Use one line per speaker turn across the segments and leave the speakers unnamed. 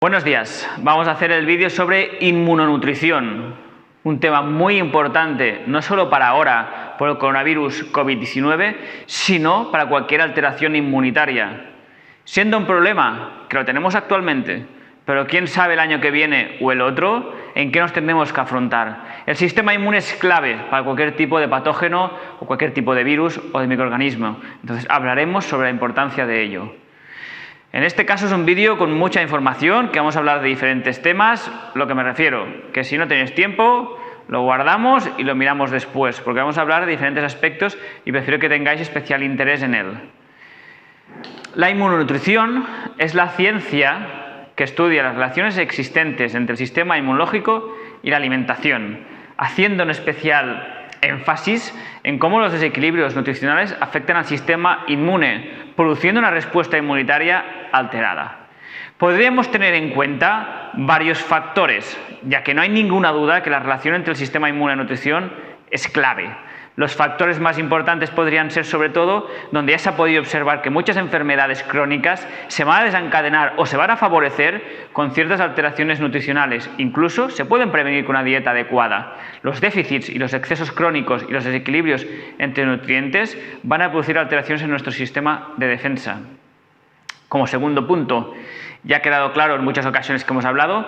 Buenos días, vamos a hacer el vídeo sobre inmunonutrición, un tema muy importante no solo para ahora por el coronavirus COVID-19, sino para cualquier alteración inmunitaria. Siendo un problema que lo tenemos actualmente, pero quién sabe el año que viene o el otro en qué nos tendremos que afrontar. El sistema inmune es clave para cualquier tipo de patógeno o cualquier tipo de virus o de microorganismo. Entonces hablaremos sobre la importancia de ello. En este caso es un vídeo con mucha información, que vamos a hablar de diferentes temas. Lo que me refiero, que si no tenéis tiempo, lo guardamos y lo miramos después, porque vamos a hablar de diferentes aspectos y prefiero que tengáis especial interés en él. La inmunonutrición es la ciencia que estudia las relaciones existentes entre el sistema inmunológico y la alimentación, haciendo en especial énfasis en cómo los desequilibrios nutricionales afectan al sistema inmune, produciendo una respuesta inmunitaria alterada. Podríamos tener en cuenta varios factores, ya que no hay ninguna duda que la relación entre el sistema inmune y la nutrición es clave. Los factores más importantes podrían ser, sobre todo, donde ya se ha podido observar que muchas enfermedades crónicas se van a desencadenar o se van a favorecer con ciertas alteraciones nutricionales. Incluso se pueden prevenir con una dieta adecuada. Los déficits y los excesos crónicos y los desequilibrios entre nutrientes van a producir alteraciones en nuestro sistema de defensa. Como segundo punto, ya ha quedado claro en muchas ocasiones que hemos hablado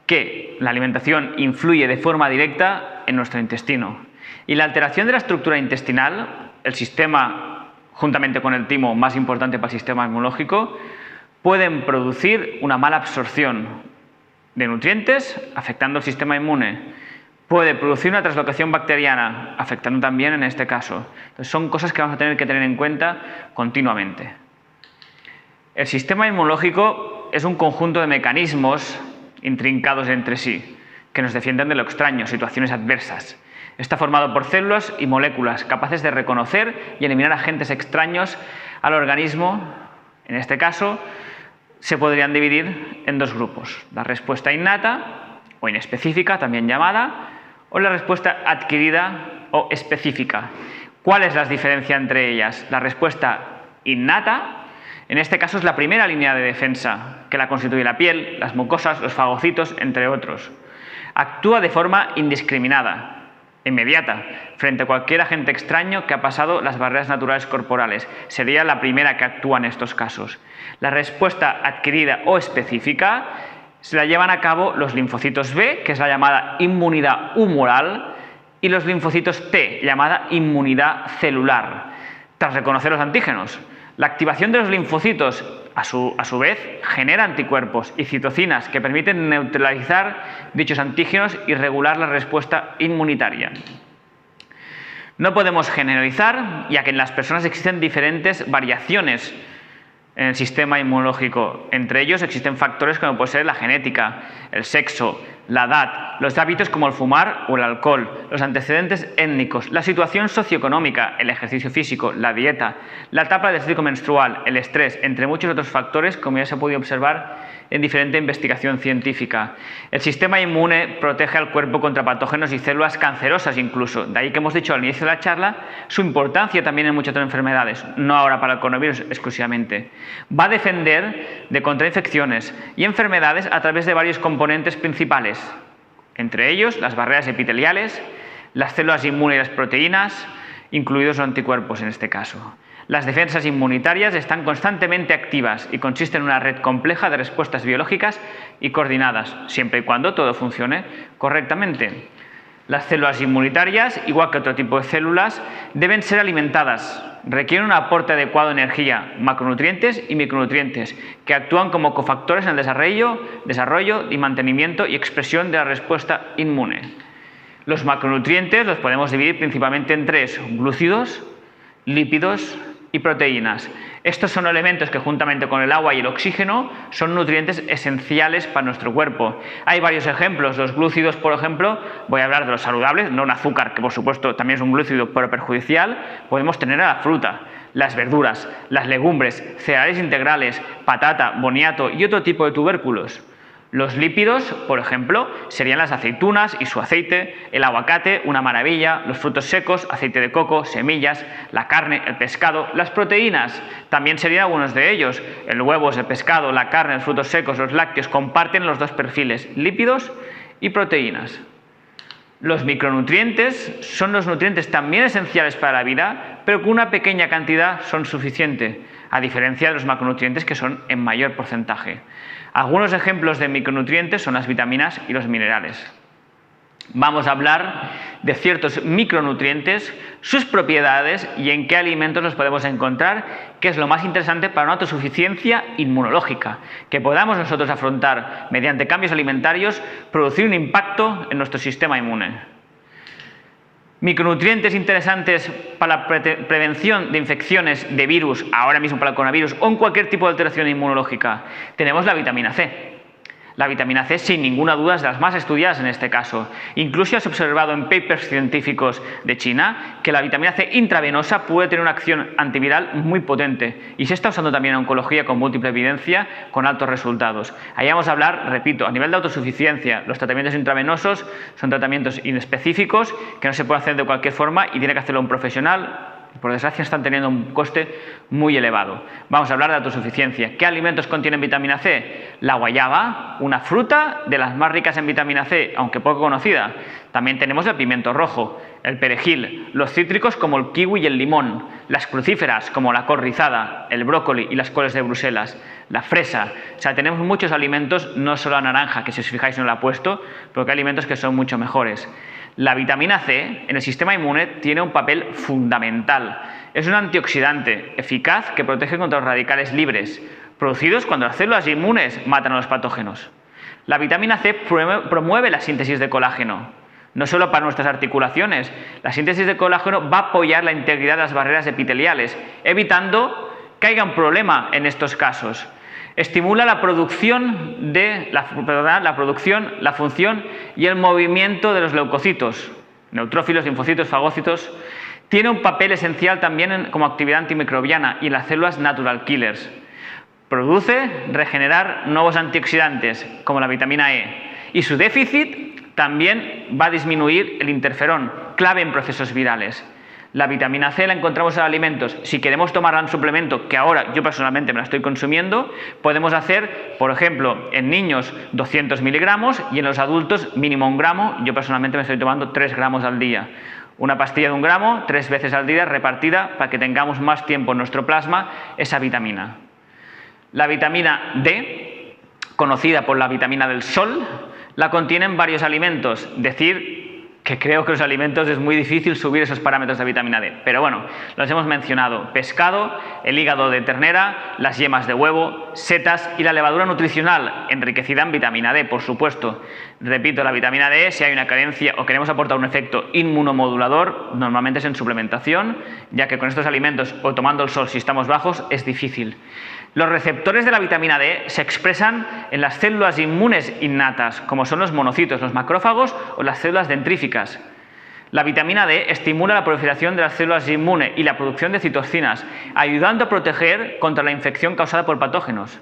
que la alimentación influye de forma directa en nuestro intestino. Y la alteración de la estructura intestinal, el sistema, juntamente con el timo más importante para el sistema inmunológico, pueden producir una mala absorción de nutrientes, afectando el sistema inmune. Puede producir una translocación bacteriana, afectando también en este caso. Entonces, son cosas que vamos a tener que tener en cuenta continuamente. El sistema inmunológico es un conjunto de mecanismos intrincados entre sí, que nos defienden de lo extraño, situaciones adversas. Está formado por células y moléculas capaces de reconocer y eliminar agentes extraños al organismo. En este caso, se podrían dividir en dos grupos: la respuesta innata o inespecífica, también llamada, o la respuesta adquirida o específica. ¿Cuál es la diferencia entre ellas? La respuesta innata, en este caso, es la primera línea de defensa, que la constituye la piel, las mucosas, los fagocitos, entre otros. Actúa de forma indiscriminada, inmediata, frente a cualquier agente extraño que ha pasado las barreras naturales corporales. Sería la primera que actúa en estos casos. La respuesta adquirida o específica se la llevan a cabo los linfocitos B, que es la llamada inmunidad humoral, y los linfocitos T, llamada inmunidad celular, tras reconocer los antígenos. La activación de los linfocitos, a su vez, genera anticuerpos y citocinas que permiten neutralizar dichos antígenos y regular la respuesta inmunitaria. No podemos generalizar, ya que en las personas existen diferentes variaciones en el sistema inmunológico. Entre ellos existen factores como puede ser la genética, el sexo, la edad, los hábitos como el fumar o el alcohol, los antecedentes étnicos, la situación socioeconómica, el ejercicio físico, la dieta, la etapa del ciclo menstrual, el estrés, entre muchos otros factores, como ya se ha podido observar en diferente investigación científica. El sistema inmune protege al cuerpo contra patógenos y células cancerosas incluso. De ahí que hemos dicho al inicio de la charla su importancia también en muchas otras enfermedades, no ahora para el coronavirus exclusivamente. Va a defender de contrainfecciones y enfermedades a través de varios componentes principales, entre ellos las barreras epiteliales, las células inmunes y las proteínas, incluidos los anticuerpos en este caso. Las defensas inmunitarias están constantemente activas y consisten en una red compleja de respuestas biológicas y coordinadas, siempre y cuando todo funcione correctamente. Las células inmunitarias, igual que otro tipo de células, deben ser alimentadas. Requieren un aporte adecuado de energía, macronutrientes y micronutrientes, que actúan como cofactores en el desarrollo y mantenimiento y expresión de la respuesta inmune. Los macronutrientes los podemos dividir principalmente en tres: glúcidos, lípidos y proteínas. Estos son elementos que, juntamente con el agua y el oxígeno, son nutrientes esenciales para nuestro cuerpo. Hay varios ejemplos. Los glúcidos, por ejemplo, voy a hablar de los saludables, no un azúcar, que por supuesto también es un glúcido pero perjudicial. Podemos tener a la fruta, las verduras, las legumbres, cereales integrales, patata, boniato y otro tipo de tubérculos. Los lípidos, por ejemplo, serían las aceitunas y su aceite, el aguacate, una maravilla, los frutos secos, aceite de coco, semillas, la carne, el pescado. Las proteínas también serían algunos de ellos. El huevo, el pescado, la carne, los frutos secos, los lácteos comparten los dos perfiles, lípidos y proteínas. Los micronutrientes son los nutrientes también esenciales para la vida, pero con una pequeña cantidad son suficientes, a diferencia de los macronutrientes que son en mayor porcentaje. Algunos ejemplos de micronutrientes son las vitaminas y los minerales. Vamos a hablar de ciertos micronutrientes, sus propiedades y en qué alimentos los podemos encontrar, que es lo más interesante para una autosuficiencia inmunológica, que podamos nosotros afrontar mediante cambios alimentarios, producir un impacto en nuestro sistema inmune. Micronutrientes interesantes para la prevención de infecciones de virus, ahora mismo para el coronavirus o en cualquier tipo de alteración inmunológica. Tenemos la vitamina C. La vitamina C, sin ninguna duda, es de las más estudiadas en este caso. Incluso se ha observado en papers científicos de China que la vitamina C intravenosa puede tener una acción antiviral muy potente y se está usando también en oncología con múltiple evidencia con altos resultados. Ahí vamos a hablar, repito, a nivel de autosuficiencia. Los tratamientos intravenosos son tratamientos inespecíficos que no se puede hacer de cualquier forma y tiene que hacerlo un profesional. Por desgracia están teniendo un coste muy elevado. Vamos a hablar de autosuficiencia. ¿Qué alimentos contienen vitamina C? La guayaba, una fruta de las más ricas en vitamina C, aunque poco conocida. También tenemos el pimiento rojo, el perejil, los cítricos como el kiwi y el limón, las crucíferas como la col rizada, el brócoli y las coles de Bruselas, la fresa. O sea, tenemos muchos alimentos, no solo la naranja, que si os fijáis no la he puesto, pero que hay alimentos que son mucho mejores. La vitamina C en el sistema inmune tiene un papel fundamental. Es un antioxidante eficaz que protege contra los radicales libres, producidos cuando las células inmunes matan a los patógenos. La vitamina C promueve la síntesis de colágeno, no solo para nuestras articulaciones. La síntesis de colágeno va a apoyar la integridad de las barreras epiteliales, evitando que haya un problema en estos casos. Estimula la producción, la función y el movimiento de los leucocitos, neutrófilos, linfocitos, fagocitos. Tiene un papel esencial también como actividad antimicrobiana y en las células natural killers. Produce regenerar nuevos antioxidantes, como la vitamina E. Y su déficit también va a disminuir el interferón, clave en procesos virales. La vitamina C la encontramos en alimentos. Si queremos tomarla en suplemento, que ahora yo personalmente me la estoy consumiendo, podemos hacer, por ejemplo, en niños 200 miligramos y en los adultos mínimo 1 gramo. Yo personalmente me estoy tomando 3 gramos al día. Una pastilla de 1 gramo, 3 veces al día, repartida para que tengamos más tiempo en nuestro plasma esa vitamina. La vitamina D, conocida por la vitamina del sol, la contienen varios alimentos. Decir que creo que los alimentos es muy difícil subir esos parámetros de vitamina D. Pero bueno, los hemos mencionado. Pescado, el hígado de ternera, las yemas de huevo, setas y la levadura nutricional, enriquecida en vitamina D, por supuesto. Repito, la vitamina D, si hay una carencia o queremos aportar un efecto inmunomodulador, normalmente es en suplementación, ya que con estos alimentos o tomando el sol si estamos bajos es difícil. Los receptores de la vitamina D se expresan en las células inmunes innatas, como son los monocitos, los macrófagos o las células dendríficas. La vitamina D estimula la proliferación de las células inmunes y la producción de citocinas, ayudando a proteger contra la infección causada por patógenos.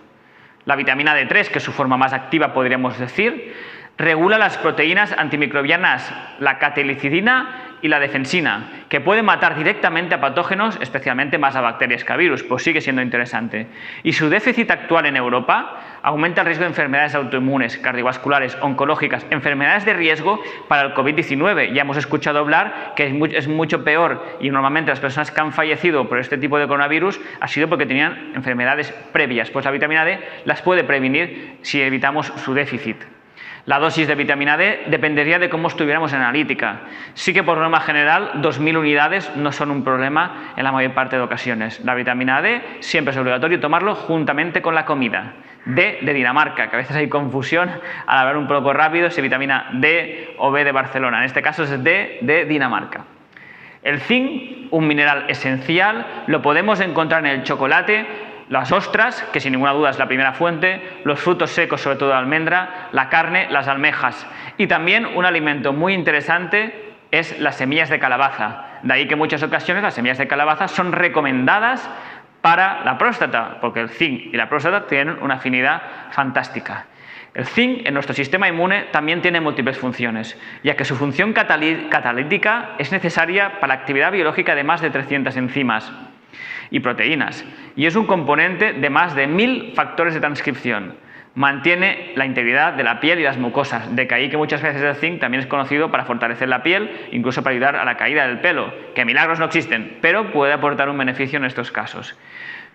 La vitamina D3, que es su forma más activa, podríamos decir, regula las proteínas antimicrobianas, la catelicidina y la defensina, que pueden matar directamente a patógenos, especialmente más a bacterias que a virus, pues sigue siendo interesante. Y su déficit actual en Europa aumenta el riesgo de enfermedades autoinmunes, cardiovasculares, oncológicas, enfermedades de riesgo para el COVID-19. Ya hemos escuchado hablar que es mucho peor y normalmente las personas que han fallecido por este tipo de coronavirus ha sido porque tenían enfermedades previas. Pues la vitamina D las puede prevenir si evitamos su déficit. La dosis de vitamina D dependería de cómo estuviéramos en analítica. Sí que por norma general 2000 unidades no son un problema en la mayor parte de ocasiones. La vitamina D siempre es obligatorio tomarlo juntamente con la comida. D de Dinamarca, que a veces hay confusión al hablar un poco rápido si vitamina D o B de Barcelona. En este caso es D de Dinamarca. El zinc, un mineral esencial, lo podemos encontrar en el chocolate, las ostras, que sin ninguna duda es la primera fuente, los frutos secos, sobre todo de almendra, la carne, las almejas. Y también un alimento muy interesante es las semillas de calabaza. De ahí que en muchas ocasiones las semillas de calabaza son recomendadas para la próstata, porque el zinc y la próstata tienen una afinidad fantástica. El zinc en nuestro sistema inmune también tiene múltiples funciones, ya que su función catalítica es necesaria para la actividad biológica de más de 300 enzimas y proteínas, y es un componente de más de 1000 factores de transcripción. Mantiene la integridad de la piel y las mucosas, de ahí que muchas veces el zinc también es conocido para fortalecer la piel, incluso para ayudar a la caída del pelo, que milagros no existen, pero puede aportar un beneficio en estos casos.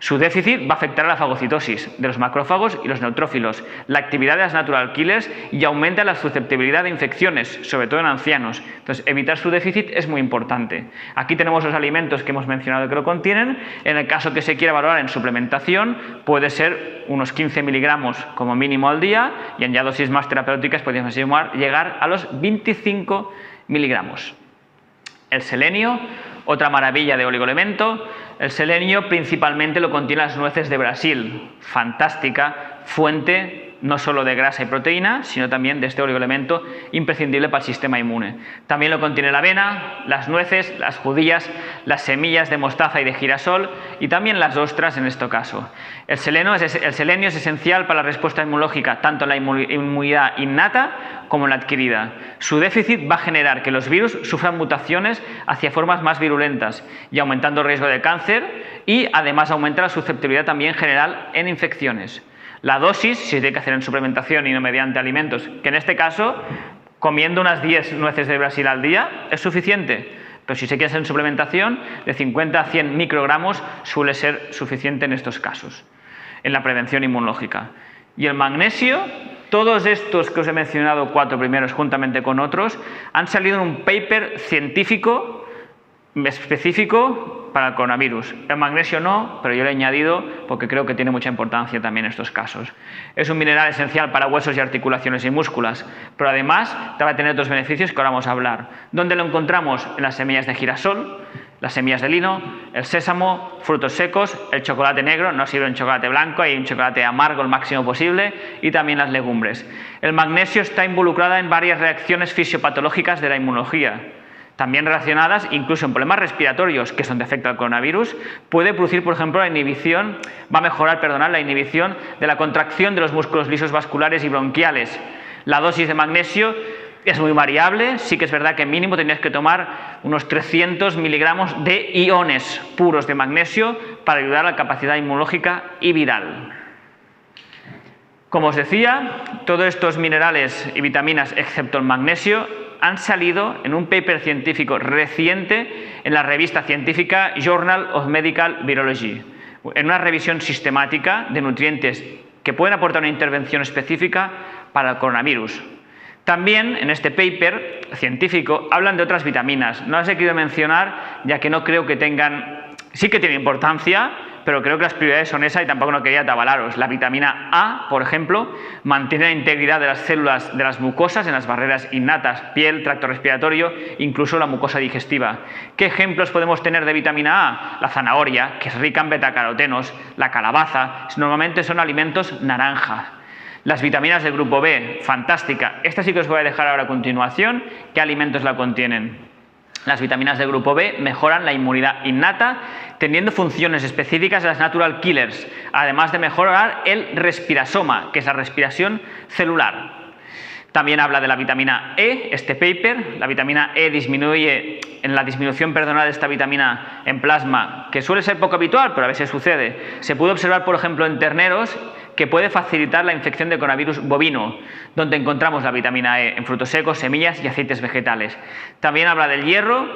Su déficit va a afectar a la fagocitosis de los macrófagos y los neutrófilos, la actividad de las natural killers y aumenta la susceptibilidad de infecciones, sobre todo en ancianos. Entonces, evitar su déficit es muy importante. Aquí tenemos los alimentos que hemos mencionado que lo contienen. En el caso que se quiera valorar en suplementación, puede ser unos 15 miligramos como mínimo al día, y en ya dosis más terapéuticas podemos llegar a los 25 miligramos. El selenio, otra maravilla de oligoelemento. El selenio principalmente lo contiene las nueces de Brasil, fantástica fuente no solo de grasa y proteína, sino también de este oligoelemento imprescindible para el sistema inmune. También lo contiene la avena, las nueces, las judías, las semillas de mostaza y de girasol, y también las ostras en este caso. El selenio es esencial para la respuesta inmunológica, tanto en la inmunidad innata como en la adquirida. Su déficit va a generar que los virus sufran mutaciones hacia formas más virulentas y aumentando el riesgo de cáncer, y además aumenta la susceptibilidad también general en infecciones. La dosis, si se tiene que hacer en suplementación y no mediante alimentos, que en este caso, comiendo unas 10 nueces de Brasil al día, es suficiente. Pero si se quiere hacer en suplementación, de 50 a 100 microgramos suele ser suficiente en estos casos, en la prevención inmunológica. Y el magnesio, todos estos que os he mencionado, 4 primeros juntamente con otros, han salido en un paper científico específico para el coronavirus. El magnesio no, pero yo lo he añadido porque creo que tiene mucha importancia también en estos casos. Es un mineral esencial para huesos y articulaciones y músculas, pero además te va a tener otros beneficios que ahora vamos a hablar. ¿Dónde lo encontramos? En las semillas de girasol, las semillas de lino, el sésamo, frutos secos, el chocolate negro, no sirve un chocolate blanco, hay un chocolate amargo el máximo posible, y también las legumbres. El magnesio está involucrado en varias reacciones fisiopatológicas de la inmunología, también relacionadas incluso en problemas respiratorios, que son de efecto al coronavirus. Puede producir, por ejemplo, la inhibición de la contracción de los músculos lisos vasculares y bronquiales. La dosis de magnesio es muy variable, sí que es verdad que mínimo tendrías que tomar unos 300 miligramos de iones puros de magnesio para ayudar a la capacidad inmunológica y viral. Como os decía, todos estos minerales y vitaminas, excepto el magnesio, han salido en un paper científico reciente en la revista científica Journal of Medical Virology, en una revisión sistemática de nutrientes que pueden aportar una intervención específica para el coronavirus. También en este paper científico hablan de otras vitaminas. No las he querido mencionar ya que no creo que tengan... Sí que tienen importancia, pero creo que las prioridades son esas y tampoco no quería atabalaros. La vitamina A, por ejemplo, mantiene la integridad de las células de las mucosas en las barreras innatas, piel, tracto respiratorio, incluso la mucosa digestiva. ¿Qué ejemplos podemos tener de vitamina A? La zanahoria, que es rica en betacarotenos, la calabaza, normalmente son alimentos naranja. Las vitaminas del grupo B, fantástica. Esta sí que os voy a dejar ahora a continuación qué alimentos la contienen. Las vitaminas del grupo B mejoran la inmunidad innata, teniendo funciones específicas de las natural killers, además de mejorar el respirasoma, que es la respiración celular. También habla de la vitamina E, este paper. La vitamina E disminuye en la disminución de esta vitamina en plasma, que suele ser poco habitual, pero a veces sucede. Se puede observar, por ejemplo, en terneros, que puede facilitar la infección de coronavirus bovino, donde encontramos la vitamina E en frutos secos, semillas y aceites vegetales. También habla del hierro.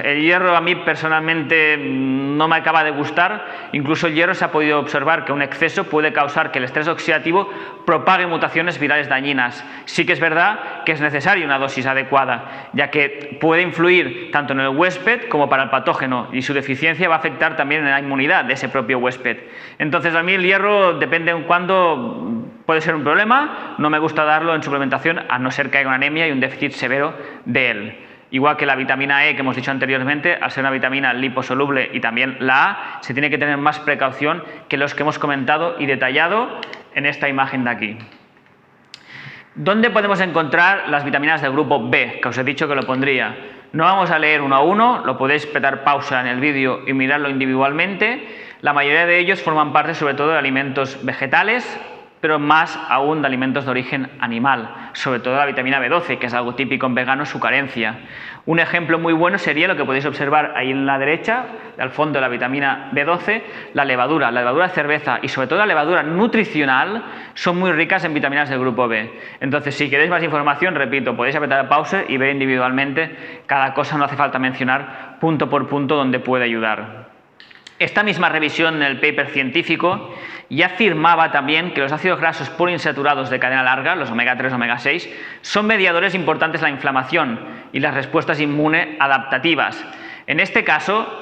El hierro a mí personalmente no me acaba de gustar. Incluso el hierro se ha podido observar que un exceso puede causar que el estrés oxidativo propague mutaciones virales dañinas. Sí que es verdad que es necesaria una dosis adecuada, ya que puede influir tanto en el huésped como para el patógeno, y su deficiencia va a afectar también en la inmunidad de ese propio huésped. Entonces a mí el hierro, depende en cuándo, puede ser un problema. No me gusta darlo en suplementación, a no ser que haya una anemia y un déficit severo de él. Igual que la vitamina E que hemos dicho anteriormente, al ser una vitamina liposoluble, y también la A, se tiene que tener más precaución que los que hemos comentado y detallado en esta imagen de aquí. ¿Dónde podemos encontrar las vitaminas del grupo B? Que os he dicho que lo pondría. No vamos a leer uno a uno, lo podéis petar pausa en el vídeo y mirarlo individualmente. La mayoría de ellos forman parte sobre todo de alimentos vegetales, pero más aún de alimentos de origen animal, sobre todo la vitamina B12, que es algo típico en veganos, su carencia. Un ejemplo muy bueno sería lo que podéis observar ahí en la derecha, al fondo de la vitamina B12, la levadura de cerveza y sobre todo la levadura nutricional son muy ricas en vitaminas del grupo B. Entonces, si queréis más información, repito, podéis apretar pause y ver individualmente cada cosa, no hace falta mencionar punto por punto donde puede ayudar. Esta misma revisión en el paper científico ya afirmaba también que los ácidos grasos poliinsaturados de cadena larga, los omega 3 omega 6, son mediadores importantes de la inflamación y las respuestas inmunes adaptativas. En este caso,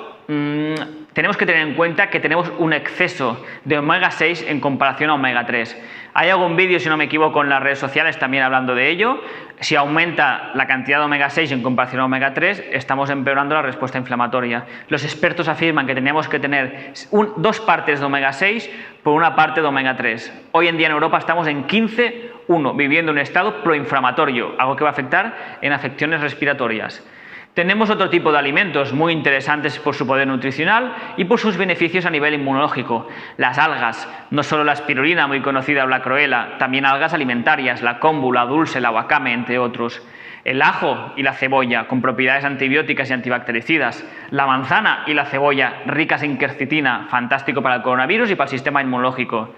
tenemos que tener en cuenta que tenemos un exceso de omega 6 en comparación a omega 3. Hay algún vídeo, si no me equivoco, en las redes sociales también hablando de ello. Si aumenta la cantidad de omega 6 en comparación a omega 3, estamos empeorando la respuesta inflamatoria. Los expertos afirman que tenemos que tener 2 partes de omega 6 por 1 parte de omega 3. Hoy en día en Europa estamos en 15:1, viviendo un estado proinflamatorio, algo que va a afectar en afecciones respiratorias. Tenemos otro tipo de alimentos muy interesantes por su poder nutricional y por sus beneficios a nivel inmunológico. Las algas, no solo la espirulina muy conocida o la cloela, también algas alimentarias, la kombu, la dulce, la wakame, entre otros. El ajo y la cebolla, con propiedades antibióticas y antibactericidas. La manzana y la cebolla, ricas en quercetina, fantástico para el coronavirus y para el sistema inmunológico.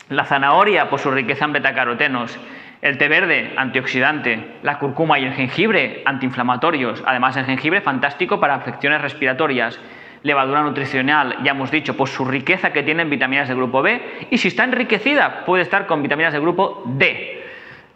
La zanahoria, por su riqueza en betacarotenos. El té verde, antioxidante, la cúrcuma y el jengibre, antiinflamatorios. Además, el jengibre, fantástico para afecciones respiratorias. Levadura nutricional, ya hemos dicho, por su riqueza que tiene en vitaminas del grupo B. Y si está enriquecida, puede estar con vitaminas del grupo D.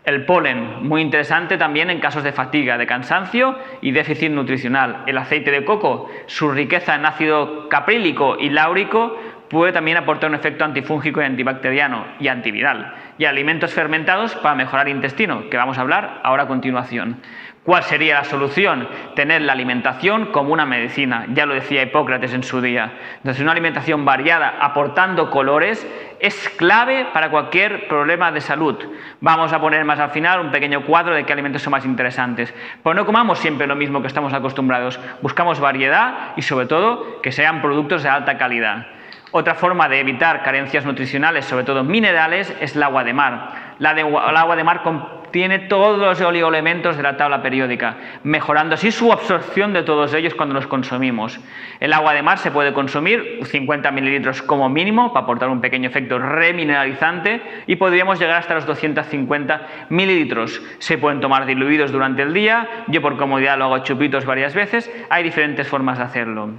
El polen, muy interesante también en casos de fatiga, de cansancio y déficit nutricional. El aceite de coco, su riqueza en ácido caprílico y láurico, puede también aportar un efecto antifúngico y antibacteriano y antiviral. Y alimentos fermentados para mejorar el intestino, que vamos a hablar ahora a continuación. ¿Cuál sería la solución? Tener la alimentación como una medicina, ya lo decía Hipócrates en su día. Entonces, una alimentación variada, aportando colores, es clave para cualquier problema de salud. Vamos a poner más al final un pequeño cuadro de qué alimentos son más interesantes. Pero no comamos siempre lo mismo que estamos acostumbrados. Buscamos variedad y, sobre todo, que sean productos de alta calidad. Otra forma de evitar carencias nutricionales, sobre todo minerales, es el agua de mar. El agua de mar contiene todos los oligoelementos de la tabla periódica, mejorando así su absorción de todos ellos cuando los consumimos. El agua de mar se puede consumir 50 mililitros como mínimo para aportar un pequeño efecto remineralizante y podríamos llegar hasta los 250 mililitros. Se pueden tomar diluidos durante el día, yo por comodidad lo hago chupitos varias veces, hay diferentes formas de hacerlo.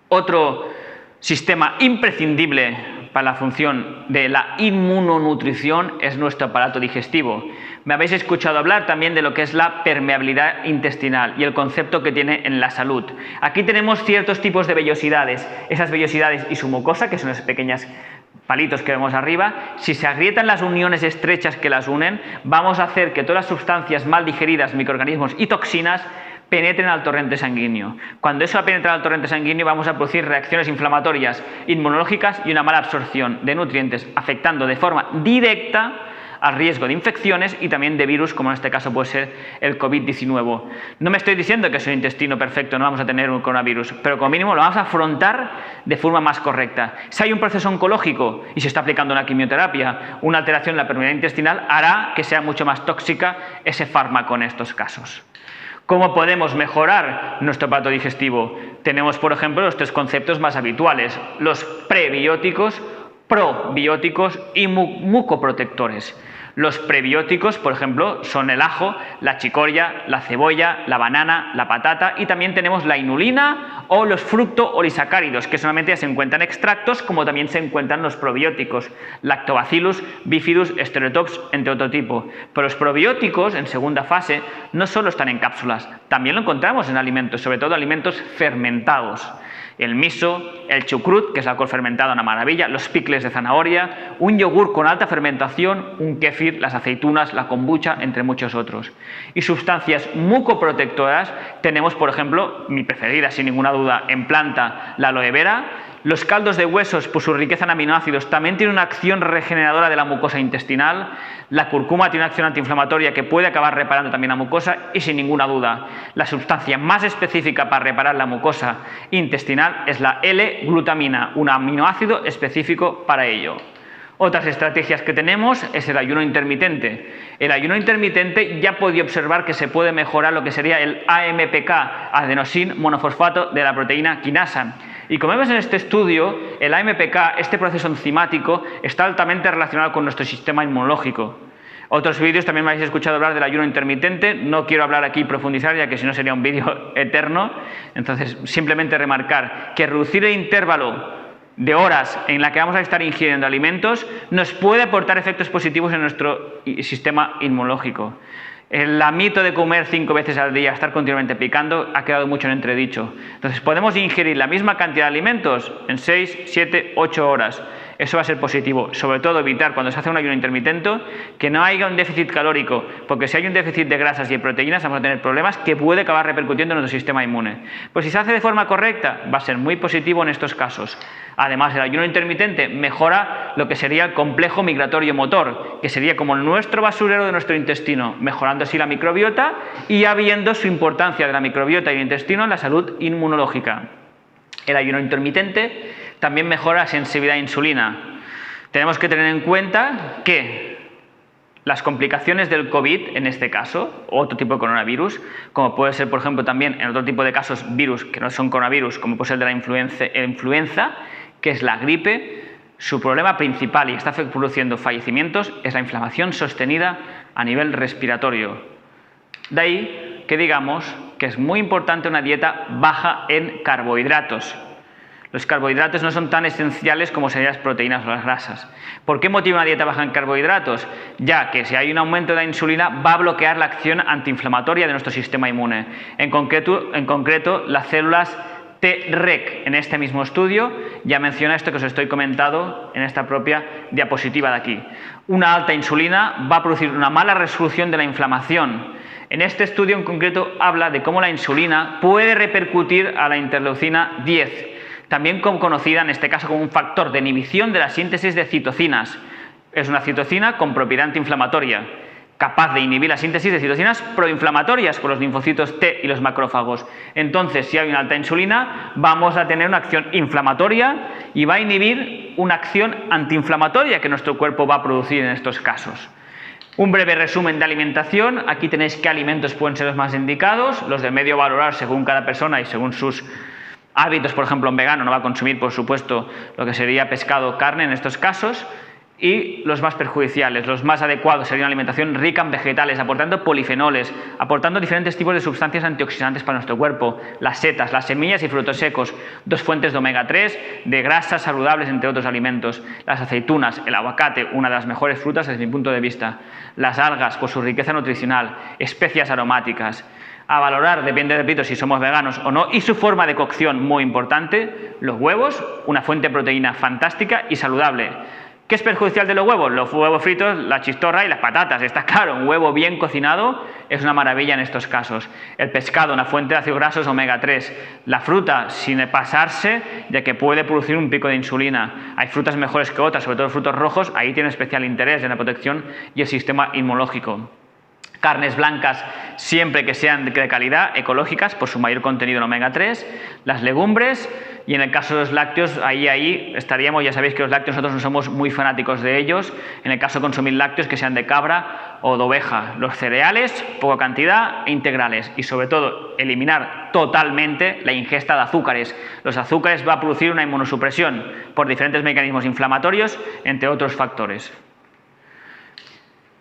Otro sistema imprescindible para la función de la inmunonutrición es nuestro aparato digestivo. Me habéis escuchado hablar también de lo que es la permeabilidad intestinal y el concepto que tiene en la salud. Aquí tenemos ciertos tipos de vellosidades. Esas vellosidades y su mucosa, que son esos pequeños palitos que vemos arriba, si se agrietan las uniones estrechas que las unen, vamos a hacer que todas las sustancias mal digeridas, microorganismos y toxinas penetren al torrente sanguíneo. Cuando eso penetra al torrente sanguíneo vamos a producir reacciones inflamatorias, inmunológicas y una mala absorción de nutrientes, afectando de forma directa al riesgo de infecciones y también de virus, como en este caso puede ser el COVID-19. No me estoy diciendo que es un intestino perfecto, no vamos a tener un coronavirus, pero como mínimo lo vamos a afrontar de forma más correcta. Si hay un proceso oncológico y se está aplicando una quimioterapia, una alteración en la permeabilidad intestinal hará que sea mucho más tóxica ese fármaco en estos casos. ¿Cómo podemos mejorar nuestro aparato digestivo? Tenemos, por ejemplo, los 3 conceptos más habituales: los prebióticos, probióticos y mucoprotectores. Los prebióticos, por ejemplo, son el ajo, la chicoria, la cebolla, la banana, la patata y también tenemos la inulina o los fructoolisacáridos, que solamente ya se encuentran extractos, como también se encuentran los probióticos, Lactobacillus, Bifidus, Stereotops, entre otro tipo. Pero los probióticos, en segunda fase, no solo están en cápsulas, también lo encontramos en alimentos, sobre todo alimentos fermentados. El miso, el chucrut, que es la col fermentada, una maravilla, los picles de zanahoria, un yogur con alta fermentación, un kéfir, las aceitunas, la kombucha, entre muchos otros. Y sustancias mucoprotectoras tenemos, por ejemplo, mi preferida sin ninguna duda en planta, la aloe vera. Los caldos de huesos, por su riqueza en aminoácidos, también tienen una acción regeneradora de la mucosa intestinal. La cúrcuma tiene una acción antiinflamatoria que puede acabar reparando también la mucosa y, sin ninguna duda, la sustancia más específica para reparar la mucosa intestinal es la L-glutamina, un aminoácido específico para ello. Otras estrategias que tenemos es el ayuno intermitente. El ayuno intermitente ya podía observar que se puede mejorar lo que sería el AMPK, adenosin monofosfato de la proteína quinasa. Y como vemos en este estudio, el AMPK, este proceso enzimático, está altamente relacionado con nuestro sistema inmunológico. Otros vídeos también me habéis escuchado hablar del ayuno intermitente, no quiero hablar aquí y profundizar ya que si no sería un vídeo eterno, entonces simplemente remarcar que reducir el intervalo de horas en la que vamos a estar ingiriendo alimentos nos puede aportar efectos positivos en nuestro sistema inmunológico. El mito de comer 5 veces al día, estar continuamente picando, ha quedado mucho en entredicho. Entonces podemos ingerir la misma cantidad de alimentos en 6, 7, 8 horas. Eso va a ser positivo, sobre todo evitar cuando se hace un ayuno intermitente que no haya un déficit calórico, porque si hay un déficit de grasas y de proteínas vamos a tener problemas que puede acabar repercutiendo en nuestro sistema inmune. Pues si se hace de forma correcta va a ser muy positivo en estos casos. Además, el ayuno intermitente mejora lo que sería el complejo migratorio motor, que sería como nuestro basurero de nuestro intestino, mejorando así la microbiota y ya viendo su importancia de la microbiota y el intestino en la salud inmunológica. El ayuno intermitente también mejora la sensibilidad a insulina. Tenemos que tener en cuenta que las complicaciones del COVID, en este caso, o otro tipo de coronavirus, como puede ser, por ejemplo, también en otro tipo de casos virus que no son coronavirus, como puede ser de la influenza, que es la gripe, su problema principal y está produciendo fallecimientos es la inflamación sostenida a nivel respiratorio. De ahí que digamos que es muy importante una dieta baja en carbohidratos. Los carbohidratos no son tan esenciales como serían las proteínas o las grasas. ¿Por qué motiva una dieta baja en carbohidratos? Ya que si hay un aumento de la insulina va a bloquear la acción antiinflamatoria de nuestro sistema inmune. En concreto las células Treg. En este mismo estudio ya menciona esto que os estoy comentando en esta propia diapositiva de aquí. Una alta insulina va a producir una mala resolución de la inflamación. En este estudio en concreto habla de cómo la insulina puede repercutir a la interleucina 10, también conocida en este caso como un factor de inhibición de la síntesis de citocinas. Es una citocina con propiedad antiinflamatoria, capaz de inhibir la síntesis de citocinas proinflamatorias por los linfocitos T y los macrófagos. Entonces, si hay una alta insulina, vamos a tener una acción inflamatoria y va a inhibir una acción antiinflamatoria que nuestro cuerpo va a producir en estos casos. Un breve resumen de alimentación. Aquí tenéis qué alimentos pueden ser los más indicados, los de medio valorar según cada persona y según sus hábitos. Por ejemplo, un vegano no va a consumir, por supuesto, lo que sería pescado o carne en estos casos. Y los más perjudiciales, los más adecuados serían una alimentación rica en vegetales, aportando polifenoles, aportando diferentes tipos de sustancias antioxidantes para nuestro cuerpo, las setas, las semillas y frutos secos, 2 fuentes de omega 3, de grasas saludables entre otros alimentos, las aceitunas, el aguacate, una de las mejores frutas desde mi punto de vista, las algas por su riqueza nutricional, especias aromáticas. A valorar, depende, repito, si somos veganos o no, y su forma de cocción muy importante, los huevos, una fuente de proteína fantástica y saludable. ¿Qué es perjudicial de los huevos? Los huevos fritos, la chistorra y las patatas. Está claro, un huevo bien cocinado es una maravilla en estos casos. El pescado, una fuente de ácidos grasos omega 3. La fruta, sin pasarse, ya que puede producir un pico de insulina. Hay frutas mejores que otras, sobre todo frutos rojos, ahí tiene especial interés en la protección y el sistema inmunológico. Carnes blancas siempre que sean de calidad, ecológicas, por su mayor contenido en omega 3. Las legumbres. Y en el caso de los lácteos, ahí estaríamos, ya sabéis que los lácteos nosotros no somos muy fanáticos de ellos. En el caso de consumir lácteos que sean de cabra o de oveja. Los cereales, poca cantidad e integrales. Y sobre todo, eliminar totalmente la ingesta de azúcares. Los azúcares va a producir una inmunosupresión por diferentes mecanismos inflamatorios, entre otros factores.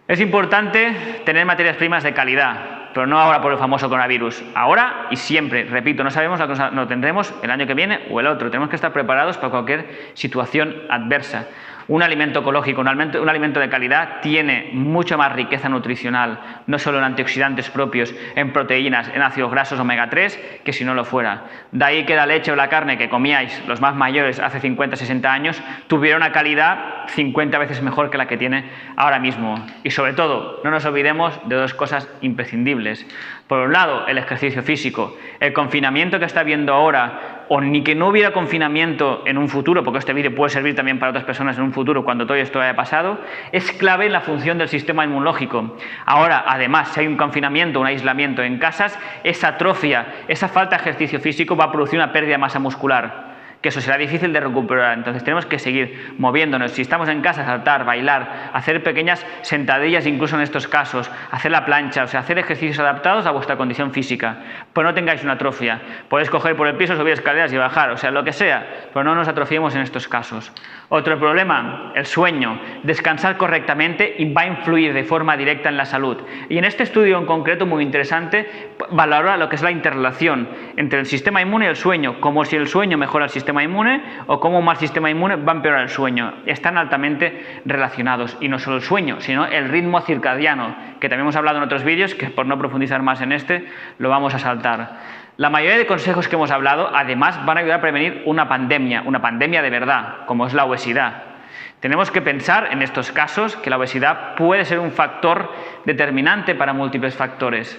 Es importante tener materias primas de calidad, pero no ahora por el famoso coronavirus. Ahora y siempre, repito, no sabemos la cosa, lo tendremos el año que viene o el otro. Tenemos que estar preparados para cualquier situación adversa. Un alimento ecológico, un alimento de calidad tiene mucha más riqueza nutricional, no solo en antioxidantes propios, en proteínas, en ácidos grasos omega 3, que si no lo fuera. De ahí que la leche o la carne que comíais los más mayores hace 50, 60 años tuviera una calidad 50 veces mejor que la que tiene ahora mismo. Y sobre todo, no nos olvidemos de 2 cosas imprescindibles. Por un lado, el ejercicio físico. El confinamiento que está habiendo ahora, o ni que no hubiera confinamiento en un futuro, porque este vídeo puede servir también para otras personas en un futuro cuando todo esto haya pasado, es clave en la función del sistema inmunológico. Ahora, además, si hay un confinamiento, un aislamiento en casas, esa atrofia, esa falta de ejercicio físico va a producir una pérdida de masa muscular, que eso será difícil de recuperar. Entonces tenemos que seguir moviéndonos. Si estamos en casa, saltar, bailar, hacer pequeñas sentadillas incluso en estos casos, hacer la plancha, o sea, hacer ejercicios adaptados a vuestra condición física. Pues no tengáis una atrofia. Podéis coger por el piso, subir escaleras y bajar, o sea, lo que sea, pero no nos atrofiemos en estos casos. Otro problema, el sueño. Descansar correctamente y va a influir de forma directa en la salud. Y en este estudio en concreto, muy interesante, valora lo que es la interrelación entre el sistema inmune y el sueño, como si el sueño mejora el sistema inmune o como un mal sistema inmune va a empeorar el sueño. Están altamente relacionados, y no solo el sueño, sino el ritmo circadiano, que también hemos hablado en otros vídeos, que por no profundizar más en este, lo vamos a saltar. La mayoría de consejos que hemos hablado, además, van a ayudar a prevenir una pandemia de verdad, como es la obesidad. Tenemos que pensar en estos casos que la obesidad puede ser un factor determinante para múltiples factores.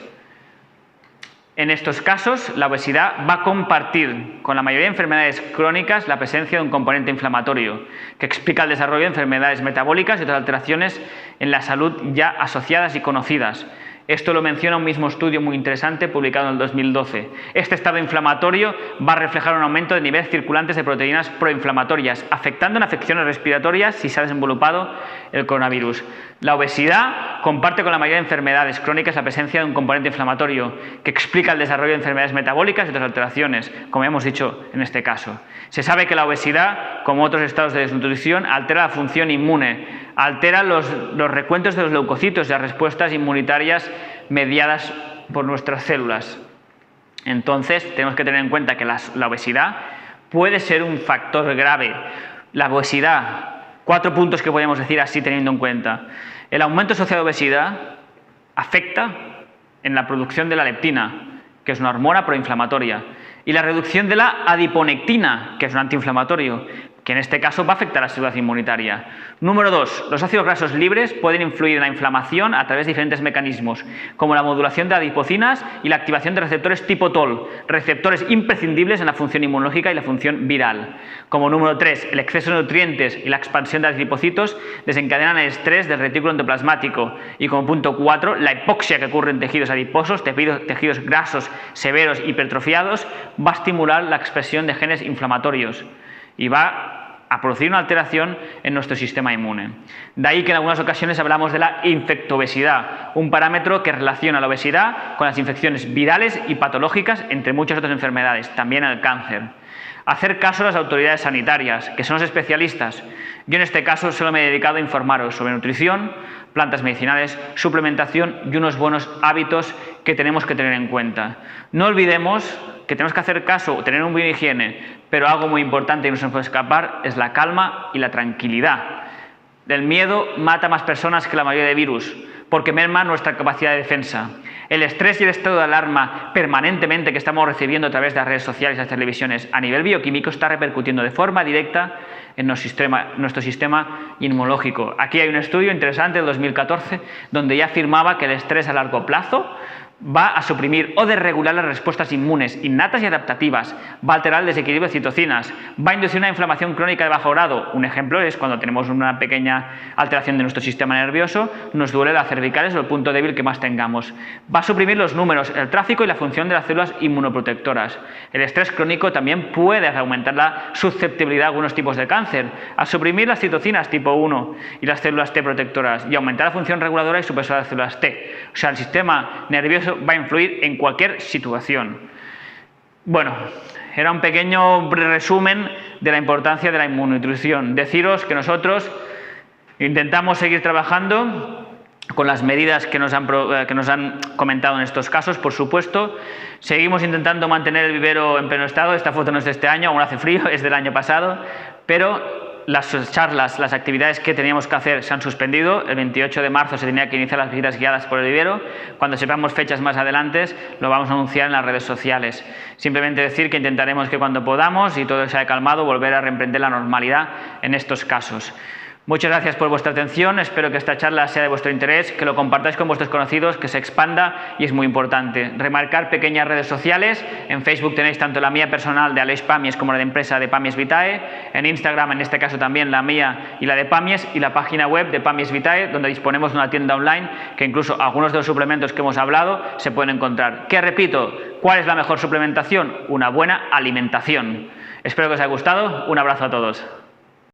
En estos casos, la obesidad va a compartir con la mayoría de enfermedades crónicas la presencia de un componente inflamatorio, que explica el desarrollo de enfermedades metabólicas y otras alteraciones en la salud ya asociadas y conocidas. Esto lo menciona un mismo estudio muy interesante publicado en el 2012. Este estado inflamatorio va a reflejar un aumento de niveles circulantes de proteínas proinflamatorias, afectando en afecciones respiratorias si se ha desenvolupado el coronavirus. La obesidad comparte con la mayoría de enfermedades crónicas la presencia de un componente inflamatorio que explica el desarrollo de enfermedades metabólicas y otras alteraciones, como hemos dicho en este caso. Se sabe que la obesidad, como otros estados de desnutrición, altera la función inmune, altera los recuentos de los leucocitos y las respuestas inmunitarias mediadas por nuestras células. Entonces, tenemos que tener en cuenta que la obesidad puede ser un factor grave. La obesidad, 4 puntos que podemos decir así teniendo en cuenta. El aumento asociado a obesidad afecta en la producción de la leptina, que es una hormona proinflamatoria, y la reducción de la adiponectina, que es un antiinflamatorio, que en este caso va a afectar a la salud inmunitaria. Número 2. Los ácidos grasos libres pueden influir en la inflamación a través de diferentes mecanismos, como la modulación de adipocinas y la activación de receptores tipo TOL, receptores imprescindibles en la función inmunológica y la función viral. Como número 3, el exceso de nutrientes y la expansión de adipocitos desencadenan el estrés del retículo endoplasmático. Y como punto 4, la hipoxia que ocurre en tejidos adiposos, tejidos grasos severos hipertrofiados, va a estimular la expresión de genes inflamatorios y va a producir una alteración en nuestro sistema inmune. De ahí que en algunas ocasiones hablamos de la infectobesidad, un parámetro que relaciona la obesidad con las infecciones virales y patológicas, entre muchas otras enfermedades, también el cáncer. Hacer caso a las autoridades sanitarias, que son los especialistas. Yo en este caso solo me he dedicado a informaros sobre nutrición, plantas medicinales, suplementación y unos buenos hábitos que tenemos que tener en cuenta. No olvidemos que tenemos que hacer caso, tener un buen higiene, pero algo muy importante que no se nos puede escapar es la calma y la tranquilidad. El miedo mata a más personas que la mayoría de virus, porque merma nuestra capacidad de defensa. El estrés y el estado de alarma permanentemente que estamos recibiendo a través de las redes sociales y las televisiones a nivel bioquímico está repercutiendo de forma directa en nuestro sistema inmunológico. Aquí hay un estudio interesante del 2014 donde ya afirmaba que el estrés a largo plazo va a suprimir o desregular las respuestas inmunes innatas y adaptativas, va a alterar el desequilibrio de citocinas, va a inducir una inflamación crónica de bajo grado. Un ejemplo es cuando tenemos una pequeña alteración de nuestro sistema nervioso, nos duele las cervicales o el punto débil que más tengamos. Va a suprimir los números, el tráfico y la función de las células inmunoprotectoras. El estrés crónico también puede aumentar la susceptibilidad a algunos tipos de cáncer, a suprimir las citocinas tipo 1 y las células T protectoras y aumentar la función reguladora y supresora de las células T. O sea, el sistema nervioso va a influir en cualquier situación. Bueno, era un pequeño resumen de la importancia de la inmunonutrición. Deciros que nosotros intentamos seguir trabajando con las medidas que nos han comentado en estos casos, por supuesto. Seguimos intentando mantener el vivero en pleno estado. Esta foto no es de este año, aún hace frío, es del año pasado, pero las charlas, las actividades que teníamos que hacer se han suspendido. El 28 de marzo se tenía que iniciar las visitas guiadas por el vivero. Cuando sepamos fechas más adelante lo vamos a anunciar en las redes sociales. Simplemente decir que intentaremos que cuando podamos y todo se haya calmado volver a reemprender la normalidad en estos casos. Muchas gracias por vuestra atención, espero que esta charla sea de vuestro interés, que lo compartáis con vuestros conocidos, que se expanda y es muy importante. Remarcar pequeñas redes sociales, en Facebook tenéis tanto la mía personal de Aleix Pamies como la de empresa de Pamies Vitae, en Instagram en este caso también la mía y la de Pamies y la página web de Pamies Vitae donde disponemos de una tienda online que incluso algunos de los suplementos que hemos hablado se pueden encontrar. Que repito, ¿Cuál es la mejor suplementación? Una buena alimentación. Espero que os haya gustado. Un abrazo a todos.